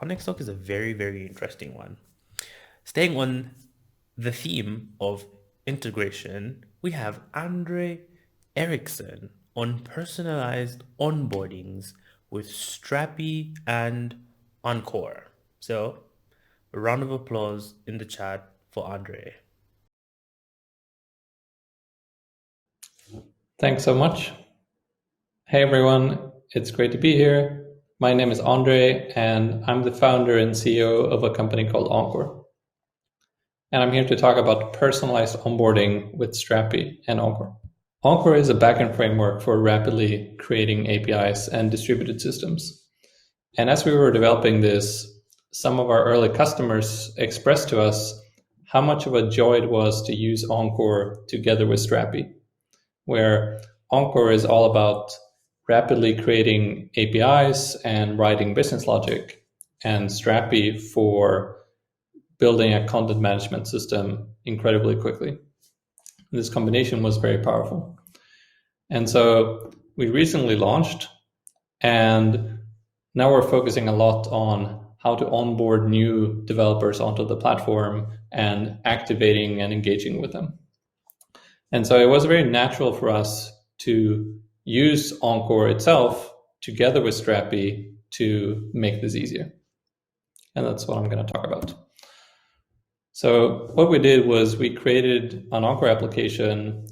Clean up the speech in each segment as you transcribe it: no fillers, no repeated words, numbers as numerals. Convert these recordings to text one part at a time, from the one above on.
Our next talk is a very, very interesting one. Staying on the theme of integration, we have Andre Erickson on personalized onboardings with Strapi and Encore. So, a round of applause in the chat for Andre. Thanks so much. Hey everyone, it's great to be here. My name is André, and I'm the founder and CEO of a company called Encore. And I'm here to talk about personalized onboarding with Strapi and Encore. Encore is a backend framework for rapidly creating APIs and distributed systems. And as we were developing this, some of our early customers expressed to us how much of a joy it was to use Encore together with Strapi, where Encore is all about rapidly creating APIs and writing business logic, and Strapi for building a content management system incredibly quickly. This combination was very powerful. And so we recently launched, and now we're focusing a lot on how to onboard new developers onto the platform and activating and engaging with them. And so it was very natural for us to use Encore itself together with Strapi to make this easier. And that's what I'm going to talk about. So what we did was we created an Encore application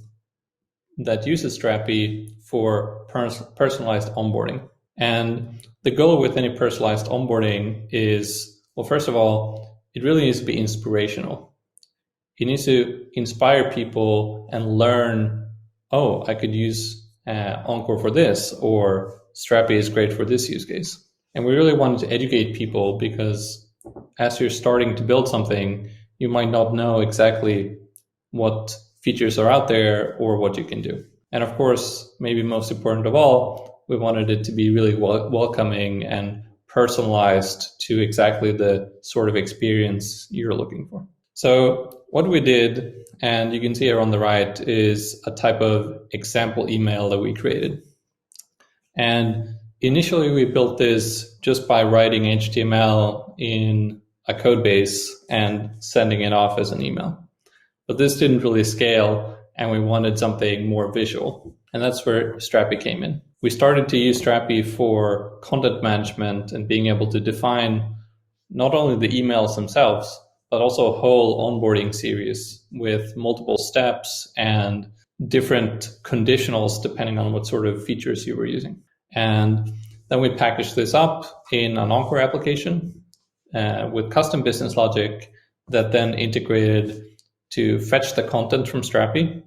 that uses Strapi for personalized onboarding. And the goal with any personalized onboarding is, well, first of all, it really needs to be inspirational. It needs to inspire people and learn, oh, I could use Encore for this, or Strapi is great for this use case. And we really wanted to educate people because as you're starting to build something, you might not know exactly what features are out there or what you can do. And of course, maybe most important of all, we wanted it to be really welcoming and personalized to exactly the sort of experience you're looking for. So what we did, and you can see here on the right, is a type of example email that we created. And initially we built this just by writing HTML in a code base and sending it off as an email. But this didn't really scale, and we wanted something more visual. And that's where Strapi came in. We started to use Strapi for content management and being able to define not only the emails themselves, but also a whole onboarding series with multiple steps and different conditionals depending on what sort of features you were using. And then we packaged this up in an Encore application with custom business logic that then integrated to fetch the content from Strapi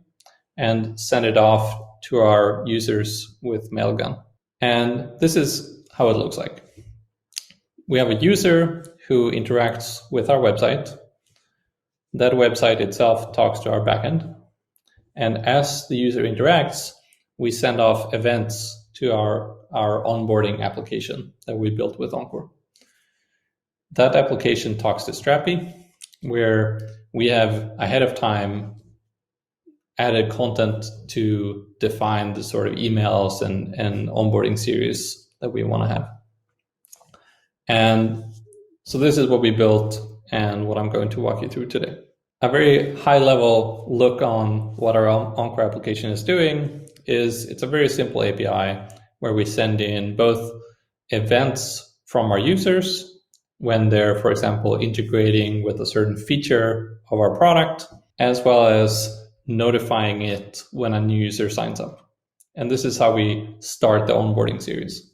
and send it off to our users with Mailgun. And this is how it looks like. We have a user who interacts with our website. That website itself talks to our backend. And as the user interacts, we send off events to our onboarding application that we built with Encore. That application talks to Strapi, where we have ahead of time added content to define the sort of emails and onboarding series that we want to have. And so this is what we built and what I'm going to walk you through today. A very high level look on what our Encore application is doing is it's a very simple API where we send in both events from our users when they're, for example, integrating with a certain feature of our product, as well as notifying it when a new user signs up. And this is how we start the onboarding series.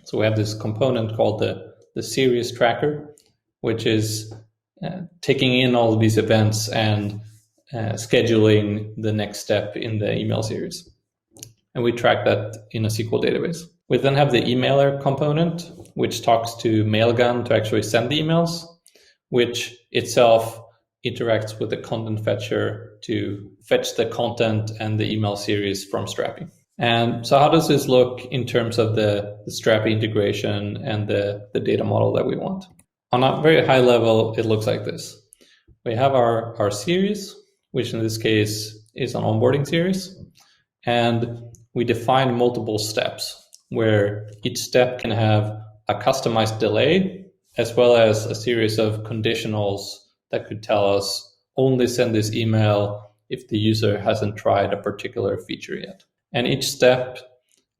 So we have this component called the series tracker, which is taking in all of these events and scheduling the next step in the email series. And we track that in a SQL database. We then have the emailer component, which talks to Mailgun to actually send the emails, which itself interacts with the content fetcher to fetch the content and the email series from Strapi. And so how does this look in terms of the Strapi integration and the data model that we want? On a very high level, it looks like this. We have our series, which in this case is an onboarding series, and we define multiple steps where each step can have a customized delay as well as a series of conditionals that could tell us only send this email if the user hasn't tried a particular feature yet. And each step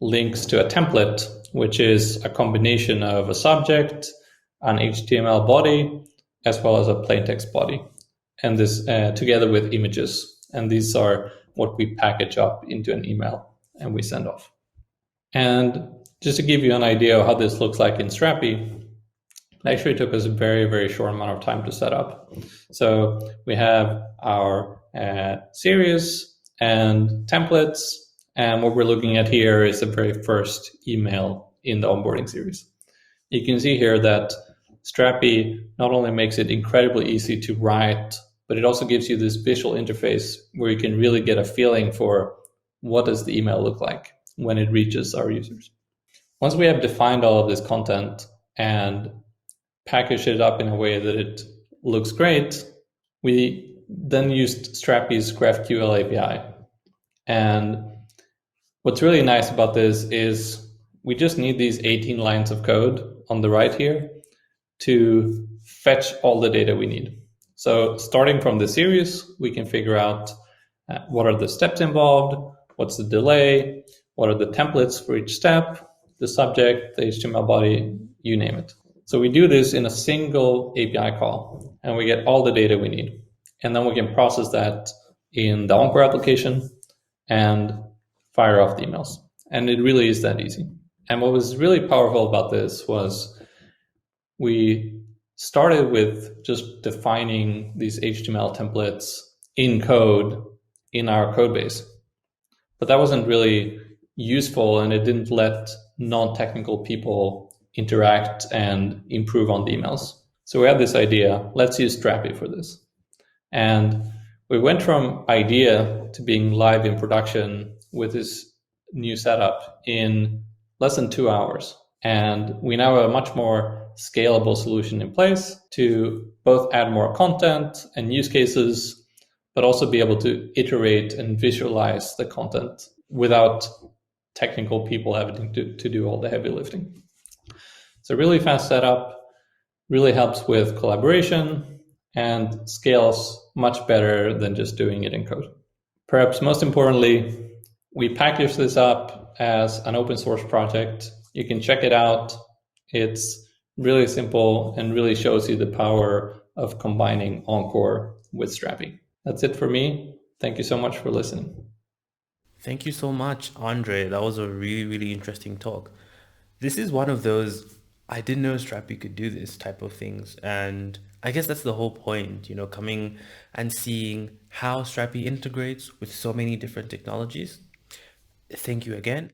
links to a template, which is a combination of a subject, an HTML body, as well as a plain text body, and this together with images. And these are what we package up into an email and we send off. And just to give you an idea of how this looks like in Strapi, it actually took us a very, very short amount of time to set up. So we have our series and templates, and what we're looking at here is the very first email in the onboarding series. You can see here that Strapi not only makes it incredibly easy to write, but it also gives you this visual interface where you can really get a feeling for what does the email look like when it reaches our users. Once we have defined all of this content and packaged it up in a way that it looks great, we then used Strapi's GraphQL API. And what's really nice about this is we just need these 18 lines of code on the right here to fetch all the data we need. So starting from the series, we can figure out what are the steps involved, what's the delay, what are the templates for each step, the subject, the HTML body, you name it. So we do this in a single API call, and we get all the data we need. And then we can process that in the Encore application and fire off the emails. And it really is that easy. And what was really powerful about this was we started with just defining these HTML templates in code in our code base. But that wasn't really useful, and it didn't let non-technical people interact and improve on the emails. So we had this idea, let's use Strapi for this. And we went from idea to being live in production with this new setup in less than 2 hours. And we now have a much more scalable solution in place to both add more content and use cases, but also be able to iterate and visualize the content without technical people having to do all the heavy lifting. So really fast setup, really helps with collaboration and scales much better than just doing it in code. Perhaps most importantly, we package this up as an open source project. You can check it out. It's really simple and really shows you the power of combining Encore with Strapi. That's it for me. Thank you so much for listening. Thank you so much, Andre. That was a really, really interesting talk. This is one of those, I didn't know Strapi could do this type of things. And I guess that's the whole point, coming and seeing how Strapi integrates with so many different technologies. Thank you again.